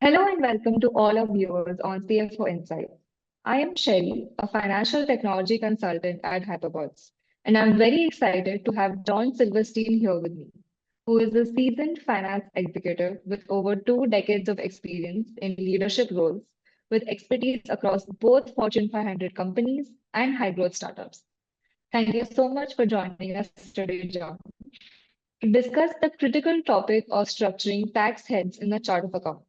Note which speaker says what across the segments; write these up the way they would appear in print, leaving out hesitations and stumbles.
Speaker 1: Hello and welcome to all our viewers on CFO Insights. I am Shelly, a financial technology consultant at Hyperbots, and I'm very excited to have John Silverstein here with me, who is a seasoned finance executive with over 2 decades of experience in leadership roles, with expertise across both Fortune 500 companies and high-growth startups. Thank you so much for joining us today, John, to discuss the critical topic of structuring tax heads in the chart of accounts.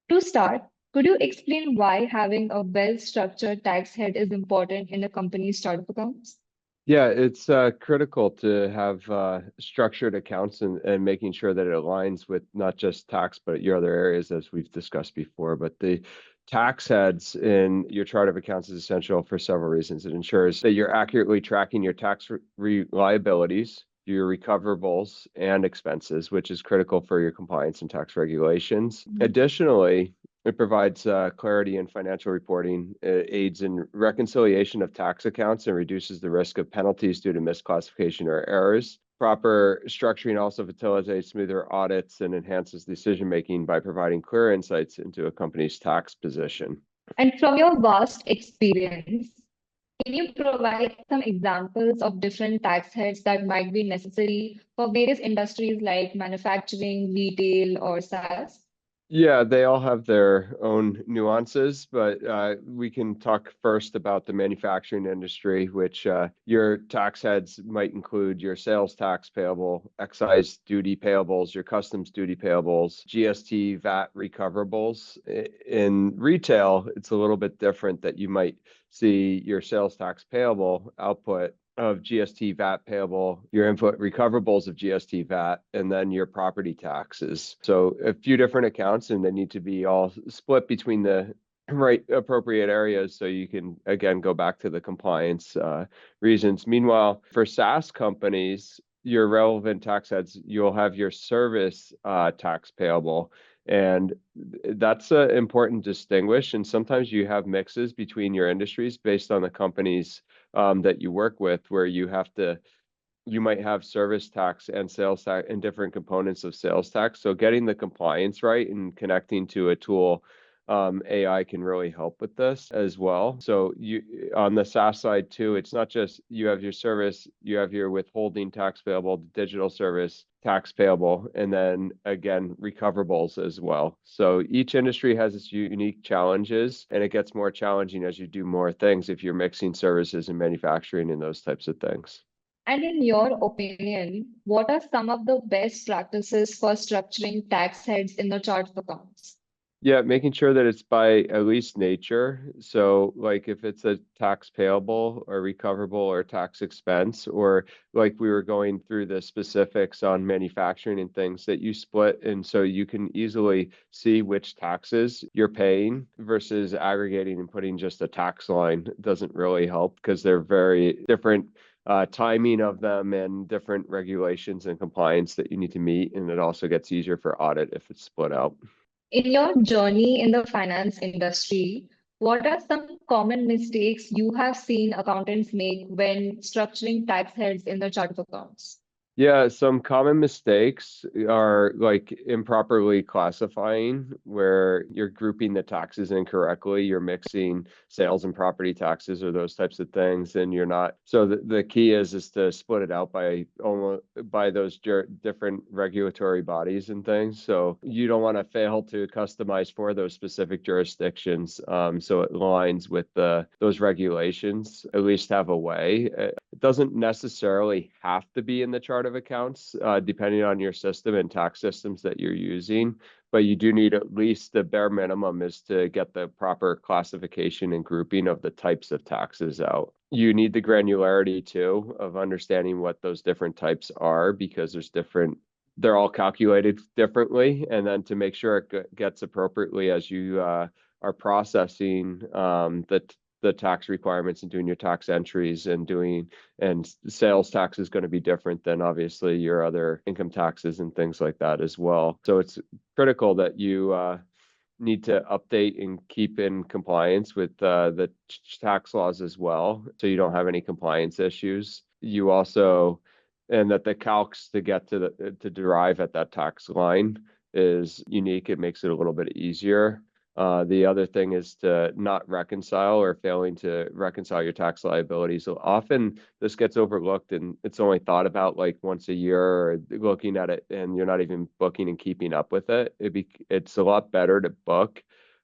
Speaker 1: To start, could you explain why having a well-structured tax head is important in a company's chart of accounts?
Speaker 2: Yeah, it's critical to have structured accounts and making sure that it aligns with not just tax, but your other areas as we've discussed before. But the tax heads in your chart of accounts is essential for several reasons. It ensures that you're accurately tracking your tax liabilities, your recoverables, and expenses, which is critical for your compliance and tax regulations. Additionally, it provides clarity in financial reporting, aids in reconciliation of tax accounts, and reduces the risk of penalties due to misclassification or errors. Proper structuring also facilitates smoother audits and enhances decision-making by providing clear insights into a company's tax position.
Speaker 1: And from your vast experience, can you provide some examples of different tax heads that might be necessary for various industries like manufacturing, retail, or SaaS?
Speaker 2: Yeah, they all have their own nuances, but we can talk first about the manufacturing industry, which your tax heads might include your sales tax payable, excise duty payables, your customs duty payables, GST, VAT recoverables. In retail, it's a little bit different that you might see your sales tax payable output of GST VAT payable, your input recoverables of GST VAT, and then your property taxes. So a few different accounts, and they need to be all split between the right appropriate areas so you can, again, go back to the compliance reasons. Meanwhile, for SaaS companies, your relevant tax heads, you'll have your service tax payable. And that's an important distinguish. And sometimes you have mixes between your industries based on the companies that you work with, where you might have service tax and sales tax and different components of sales tax. So getting the compliance right and connecting to a tool, AI can really help with this as well. So you on the SaaS side too, it's not just you have your service, you have your withholding tax payable, digital service tax payable, and then again, recoverables as well. So each industry has its unique challenges, and it gets more challenging as you do more things if you're mixing services and manufacturing and those types of things.
Speaker 1: And in your opinion, what are some of the best practices for structuring tax heads in the chart of accounts?
Speaker 2: Yeah, making sure that it's by at least nature. So like if it's a tax payable or recoverable or tax expense, or like we were going through the specifics on manufacturing and things, that you split, and so you can easily see which taxes you're paying versus aggregating and putting just a tax line doesn't really help, because they're very different timing of them and different regulations and compliance that you need to meet. And it also gets easier for audit if it's split out.
Speaker 1: In your journey in the finance industry, what are some common mistakes you have seen accountants make when structuring tax heads in the chart of accounts?
Speaker 2: Yeah, some common mistakes are like improperly classifying, where you're grouping the taxes incorrectly. You're mixing sales and property taxes or those types of things, and you're not. So the key is to split it out by those different regulatory bodies and things. So you don't want to fail to customize for those specific jurisdictions. So it aligns with those regulations. At least have a way. It doesn't necessarily have to be in the chart of accounts, depending on your system and tax systems that you're using, but you do need at least the bare minimum is to get the proper classification and grouping of the types of taxes out. You need the granularity too of understanding what those different types are, because they're all calculated differently, and then to make sure it gets appropriately as you are processing the tax requirements and doing your tax entries and sales tax is going to be different than obviously your other income taxes and things like that as well. So it's critical that you need to update and keep in compliance with the tax laws as well, so you don't have any compliance issues. You also, and that the calcs to get to derive at that tax line is unique. It makes it a little bit easier. The other thing is to not reconcile or failing to reconcile your tax liabilities. So often this gets overlooked and it's only thought about like once a year or looking at it and you're not even booking and keeping up with it. It's a lot better to book,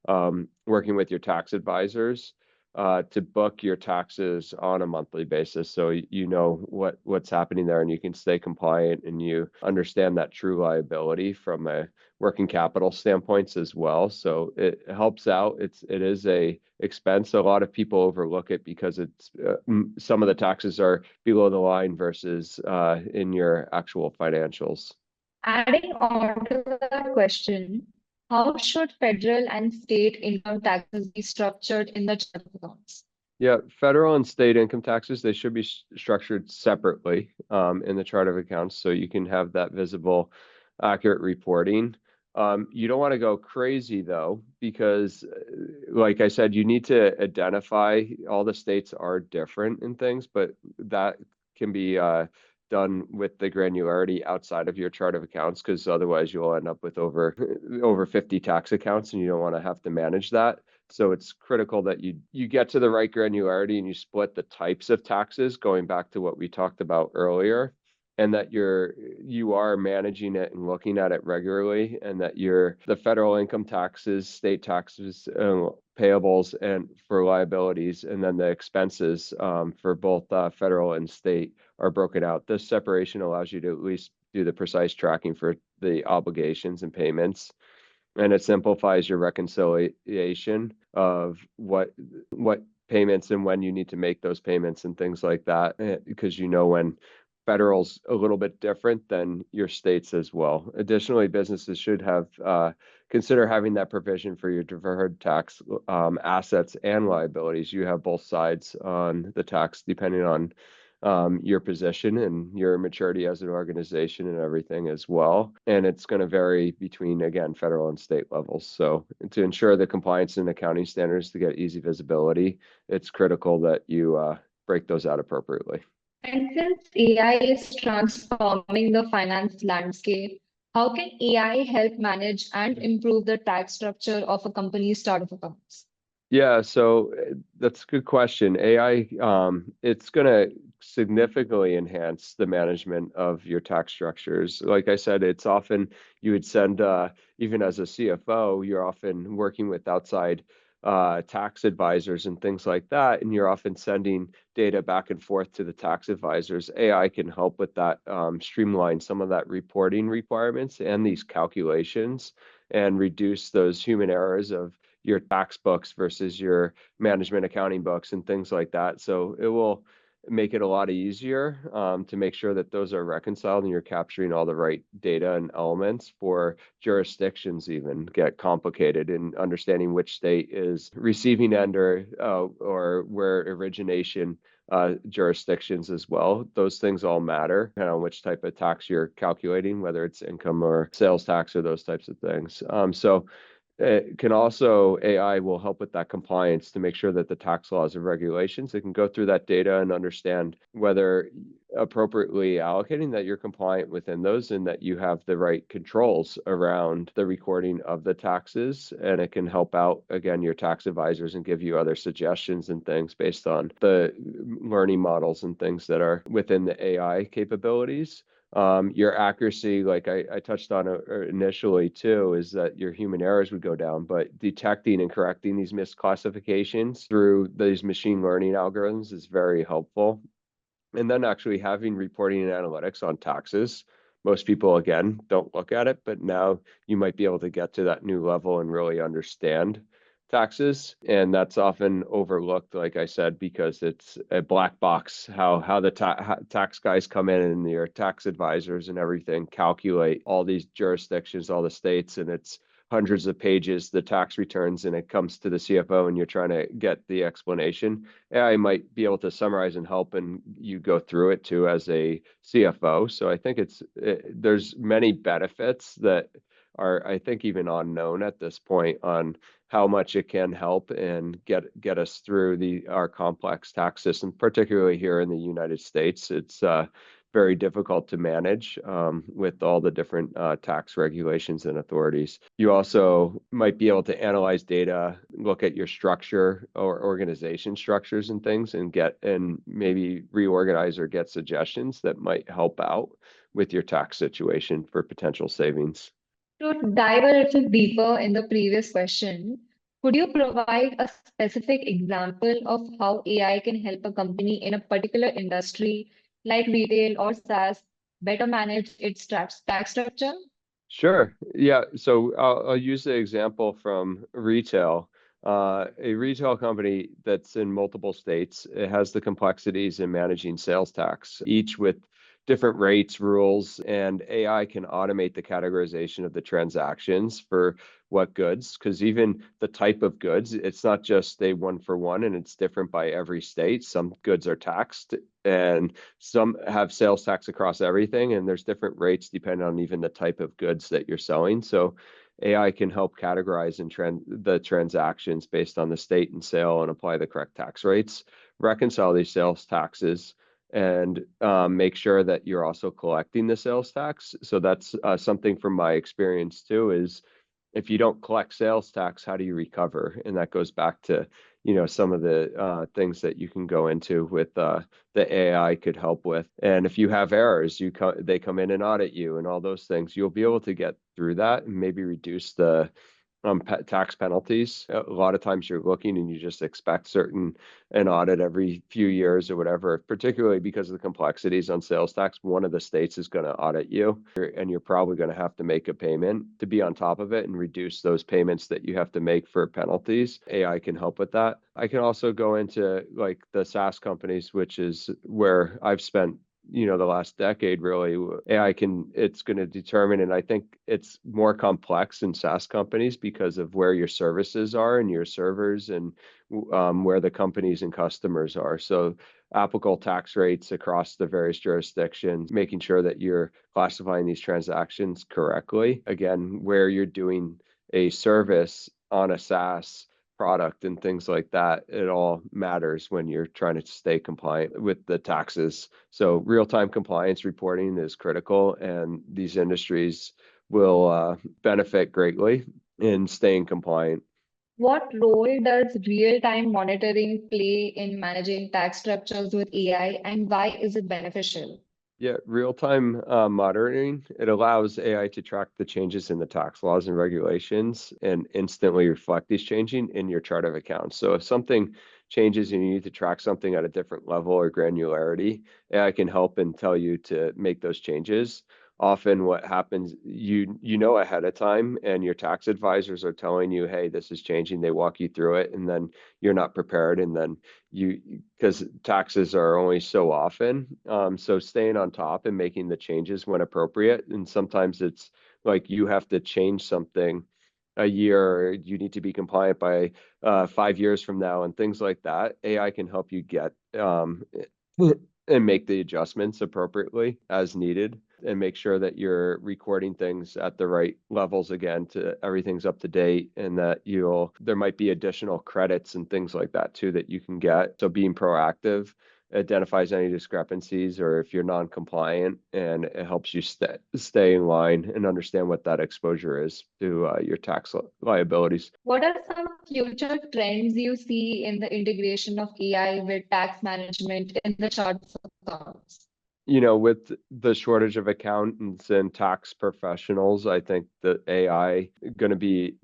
Speaker 2: working with your tax advisors, to book your taxes on a monthly basis, so you know what's happening there and you can stay compliant and you understand that true liability from a working capital standpoints as well. So it helps out. It is a expense. A lot of people overlook it because it's some of the taxes are below the line versus in your actual financials.
Speaker 1: Adding on to that question, how should federal and state income taxes be structured in the chart of accounts?
Speaker 2: Yeah, federal and state income taxes, they should be structured separately in the chart of accounts so you can have that visible, accurate reporting. You don't want to go crazy though, because like I said, you need to identify all the states are different in things, but that can be done with the granularity outside of your chart of accounts, because otherwise you'll end up with over 50 tax accounts and you don't want to have to manage that. So it's critical that you get to the right granularity and you split the types of taxes, going back to what we talked about earlier, and that you are managing it and looking at it regularly, and that the federal income taxes, state taxes, payables, and for liabilities, and then the expenses for both federal and state are broken out. This separation allows you to at least do the precise tracking for the obligations and payments, and it simplifies your reconciliation of what payments and when you need to make those payments and things like that, because you know when federal's a little bit different than your states as well. Additionally, businesses should have consider having that provision for your deferred tax assets and liabilities. You have both sides on the tax depending on your position and your maturity as an organization and everything as well. And it's going to vary between, again, federal and state levels. So to ensure the compliance and accounting standards to get easy visibility, it's critical that you break those out appropriately.
Speaker 1: And since AI is transforming the finance landscape, how can AI help manage and improve the tax structure of a company's chart of accounts?
Speaker 2: Yeah, so that's a good question. AI, it's going to significantly enhance the management of your tax structures. Like I said, it's often you would send, even as a CFO, you're often working with outside tax advisors and things like that, and you're often sending data back and forth to the tax advisors. AI can help with that, streamline some of that reporting requirements and these calculations, and reduce those human errors of your tax books versus your management accounting books and things like that. So it will make it a lot easier to make sure that those are reconciled and you're capturing all the right data and elements. For jurisdictions even get complicated in understanding which state is receiving end or where origination jurisdictions as well. Those things all matter, depending on which type of tax you're calculating, whether it's income or sales tax or those types of things. So it can also, AI will help with that compliance to make sure that the tax laws and regulations, it can go through that data and understand whether appropriately allocating that you're compliant within those and that you have the right controls around the recording of the taxes. And it can help out, again, your tax advisors and give you other suggestions and things based on the learning models and things that are within the AI capabilities. Your accuracy, like I touched on initially too, is that your human errors would go down, but detecting and correcting these misclassifications through these machine learning algorithms is very helpful. And then actually having reporting and analytics on taxes. Most people, again, don't look at it, but now you might be able to get to that new level and really understand taxes. And that's often overlooked, like I said, because it's a black box, how the tax guys come in and your tax advisors and everything calculate all these jurisdictions, all the states, and it's hundreds of pages, the tax returns, and it comes to the CFO and you're trying to get the explanation. AI might be able to summarize and help, and you go through it too as a CFO. So I think there's many benefits that are, I think, even unknown at this point on how much it can help and get us through our complex tax system, particularly here in the United States. It's very difficult to manage with all the different tax regulations and authorities. You also might be able to analyze data, look at your structure or organization structures and things, and maybe reorganize or get suggestions that might help out with your tax situation for potential savings.
Speaker 1: To dive a little deeper in the previous question, could you provide a specific example of how AI can help a company in a particular industry like retail or SaaS better manage its tax structure?
Speaker 2: Sure. Yeah. So I'll use the example from retail. A retail company that's in multiple states, it has the complexities in managing sales tax, each with different rates, rules, and AI can automate the categorization of the transactions for what goods, because even the type of goods, it's not just a one for one, and it's different by every state. Some goods are taxed and some have sales tax across everything, and there's different rates depending on even the type of goods that you're selling. So AI can help categorize the transactions based on the state and sale and apply the correct tax rates, reconcile these sales taxes, and make sure that you're also collecting the sales tax. So that's something from my experience too, is if you don't collect sales tax, how do you recover? And that goes back to, some of the things that you can go into with the AI could help with. And if you have errors, they come in and audit you and all those things, you'll be able to get through that and maybe reduce the tax penalties. A lot of times you're looking and you just expect an audit every few years or whatever, particularly because of the complexities on sales tax. One of the states is going to audit you, and you're probably going to have to make a payment to be on top of it and reduce those payments that you have to make for penalties. AI can help with that. I can also go into like the SaaS companies, which is where I've spent the last decade. Really, it's going to determine, and I think it's more complex in SaaS companies because of where your services are and your servers, and where the companies and customers are. So applicable tax rates across the various jurisdictions, making sure that you're classifying these transactions correctly. Again, where you're doing a service on a SaaS product and things like that, it all matters when you're trying to stay compliant with the taxes. So real-time compliance reporting is critical, and these industries will benefit greatly in staying compliant.
Speaker 1: What role does real-time monitoring play in managing tax structures with AI, and why is it beneficial?
Speaker 2: Yeah, real-time monitoring, it allows AI to track the changes in the tax laws and regulations and instantly reflect these changing in your chart of accounts. So if something changes and you need to track something at a different level or granularity, AI can help and tell you to make those changes. Often what happens, you know ahead of time, and your tax advisors are telling you, hey, this is changing. They walk you through it, and then you're not prepared, and then because taxes are only so often. So staying on top and making the changes when appropriate. And sometimes it's like you have to change something a year, or you need to be compliant by 5 years from now, and things like that. AI can help you get and make the adjustments appropriately as needed, and make sure that you're recording things at the right levels again, to everything's up to date, and that there might be additional credits and things like that too that you can get. So being proactive identifies any discrepancies or if you're non-compliant, and it helps you stay in line and understand what that exposure is to your tax liabilities.
Speaker 1: What are some future trends you see in the integration of AI with tax management in the charts of accounts?
Speaker 2: With the shortage of accountants and tax professionals, I think that AI going to be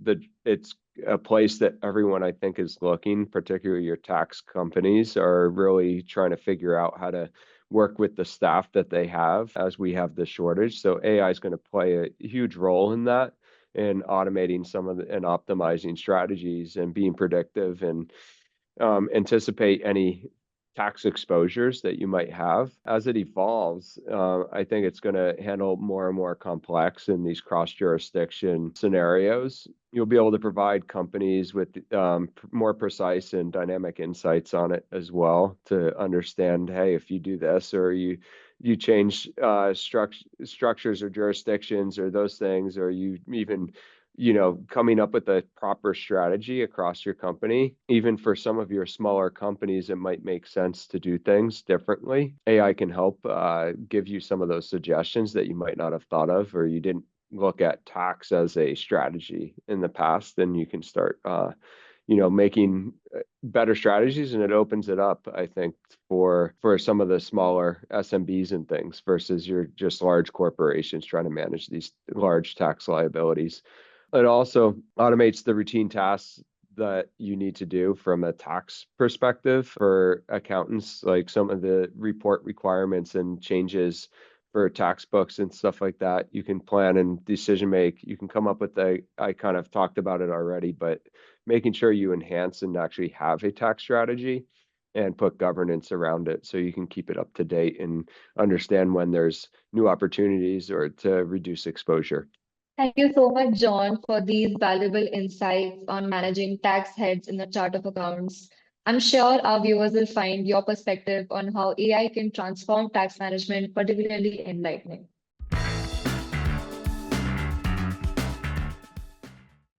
Speaker 2: it's a place that everyone, I think, is looking, particularly your tax companies are really trying to figure out how to work with the staff that they have as we have this shortage. So AI is going to play a huge role in that, in automating and optimizing strategies and being predictive, and anticipate any tax exposures that you might have. As it evolves, I think it's going to handle more and more complex in these cross-jurisdiction scenarios. You'll be able to provide companies with more precise and dynamic insights on it as well, to understand, hey, if you do this, or you change structures or jurisdictions or those things, or you even coming up with a proper strategy across your company. Even for some of your smaller companies, it might make sense to do things differently. AI can help give you some of those suggestions that you might not have thought of, or you didn't look at tax as a strategy in the past. Then you can start making better strategies, and it opens it up, I think, for some of the smaller SMBs and things versus your just large corporations trying to manage these large tax liabilities. It also automates the routine tasks that you need to do from a tax perspective for accountants, like some of the report requirements and changes for tax books and stuff like that. You can plan and decision make. You can come up with I kind of talked about it already, but making sure you enhance and actually have a tax strategy and put governance around it so you can keep it up to date and understand when there's new opportunities or to reduce exposure.
Speaker 1: Thank you so much, John, for these valuable insights on managing tax heads in the chart of accounts. I'm sure our viewers will find your perspective on how AI can transform tax management particularly enlightening.